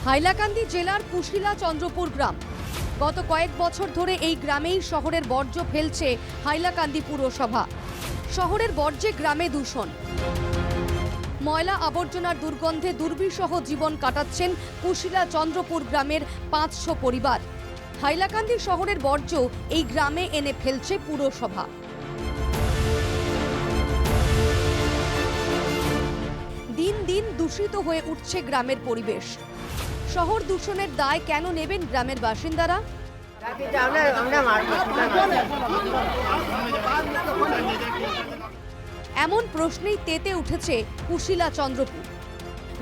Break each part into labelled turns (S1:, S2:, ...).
S1: হাইলাকান্দি জেলার কুশিলা চন্দ্রপুর গ্রাম। গত কয়েক বছর ধরে এই গ্রামেই শহরের বর্জ্য ফেলছে হাইলাকান্দি পুরসভা। শহরের বর্জ্যে গ্রামে দূষণ, ময়লা আবর্জনার দুর্গন্ধে দুর্বিষহ জীবন কাটাচ্ছেন কুশিলা চন্দ্রপুর গ্রামের 500 পরিবার। হাইলাকান্দি শহরের বর্জ্য এই গ্রামে এনে ফেলছে পুরসভা। দিন দিন দূষিত হয়ে উঠছে গ্রামের পরিবেশ। শহর দূষণের দায় কেন নেবেন গ্রামের বাসিন্দারা? এমন প্রশ্নেই তেতে উঠেছে কুশিলা চন্দ্রপুর।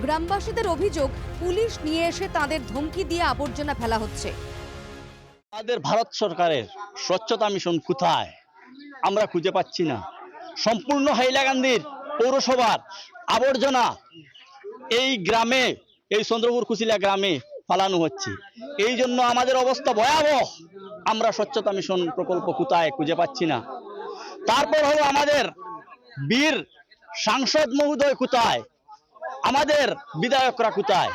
S1: গ্রামবাসীদের অভিযোগ, পুলিশ নিয়ে এসে তাদের ধমকি দিয়ে আবর্জনা ফেলা হচ্ছে।
S2: আমাদের ভারত সরকারের স্বচ্ছতা মিশন কোথায় আমরা খুঁজে পাচ্ছি না। সম্পূর্ণ হাইলাকান্দির পৌরসভার আবর্জনা এই গ্রামে, এই চন্দ্রপুর কুশিলা গ্রামে ফালানো হচ্ছে। এই জন্য আমাদের অবস্থা ভয়াবহ। আমরা স্বচ্ছতা মিশন প্রকল্প কোথায় খুঁজে পাচ্ছি না। তারপর হলো আমাদের বীর সাংসদ মহোদয় কোথায়, আমাদের বিধায়করা কোথায়?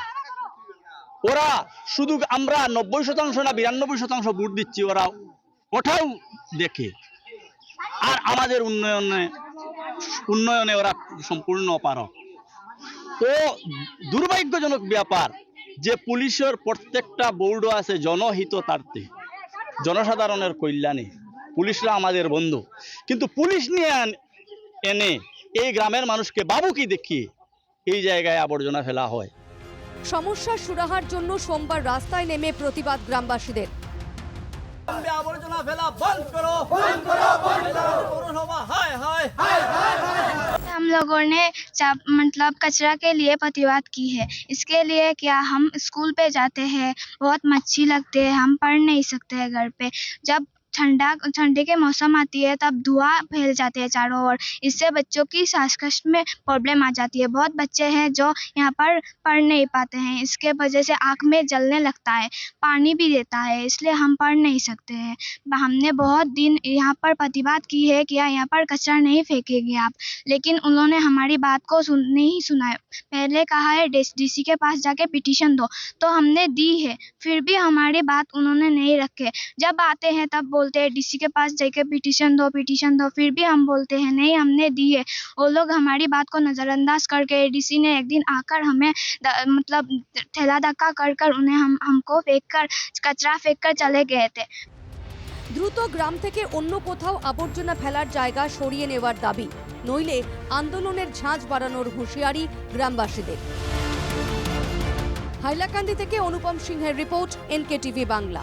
S2: ওরা শুধু আমরা 90% না 92% ভোট দিচ্ছি, ওরা ওটাও দেখে। আর আমাদের উন্নয়নে ওরা সম্পূর্ণ অপারগ। তো দুর্ভাগ্যজনক ব্যাপার যে পুলিশের প্রত্যেকটা বোর্ড আছে জনহিতার্থে, জনসাধারণের কল্যাণে। পুলিশরা আমাদের বন্ধু, কিন্তু পুলিশ নিয়ে এনে এই গ্রামের মানুষকে বাবুকি দেখিয়ে এই জায়গায় আবর্জনা ফেলা হয়।
S1: সমস্যার সুরাহার জন্য সোমবার রাস্তায় নেমে প্রতিবাদ গ্রামবাসীদের।
S2: আবর্জনা ফেলা বন্ধ করো, বন্ধ করো, বন্ধ করো। পৌরসভা হায় হায় হায় হায় হায়।
S3: हम लोगों ने मतलब कचरा के लिए प्रतिवाद की है। इसके लिए क्या हम स्कूल पे जाते हैं, बहुत मच्छी लगते हैं, हम पढ़ नहीं सकते हैं घर पे। जब ठंडी के मौसम आती है तब धुआं फैल जाते हैं चारों ओर। इससे बच्चों की सांस में प्रॉब्लम आ जाती है। बहुत बच्चे हैं जो यहाँ पर पढ़ नहीं पाते हैं, इसके वजह से आँख में जलने लगता है, पानी भी देता है, इसलिए हम पढ़ नहीं सकते हैं। हमने बहुत दिन यहाँ पर प्रतिवाद की है कि यहाँ पर कचरा नहीं फेंकेंगे आप, लेकिन उन्होंने हमारी बात को नहीं सुना। पहले कहा है डीसी के पास जाके पिटीशन दो, तो हमने दी है, फिर भी हमारी बात उन्होंने नहीं रखे। जब आते हैं तब बोलते हैं डीसी के पास जाके पिटीशन दो, फिर भी हम बोलते हैं नहीं हमने दी है। वो लोग हमारी बात को नज़रअंदाज करके डीसी ने एक दिन आकर हमें मतलब ठेला धक्का कर उन्हें हमको कचरा फेंक कर चले गए थे।
S1: দ্রুত গ্রাম থেকে অন্য কোথাও আবর্জনা ফেলার জায়গা সরিয়ে নেওয়ার দাবি, নইলে আন্দোলনের ঝাঁজ বাড়ানোর হুঁশিয়ারি গ্রামবাসীদের। হাইলাকান্দি থেকে অনুপম সিংহের রিপোর্ট, NKTV বাংলা।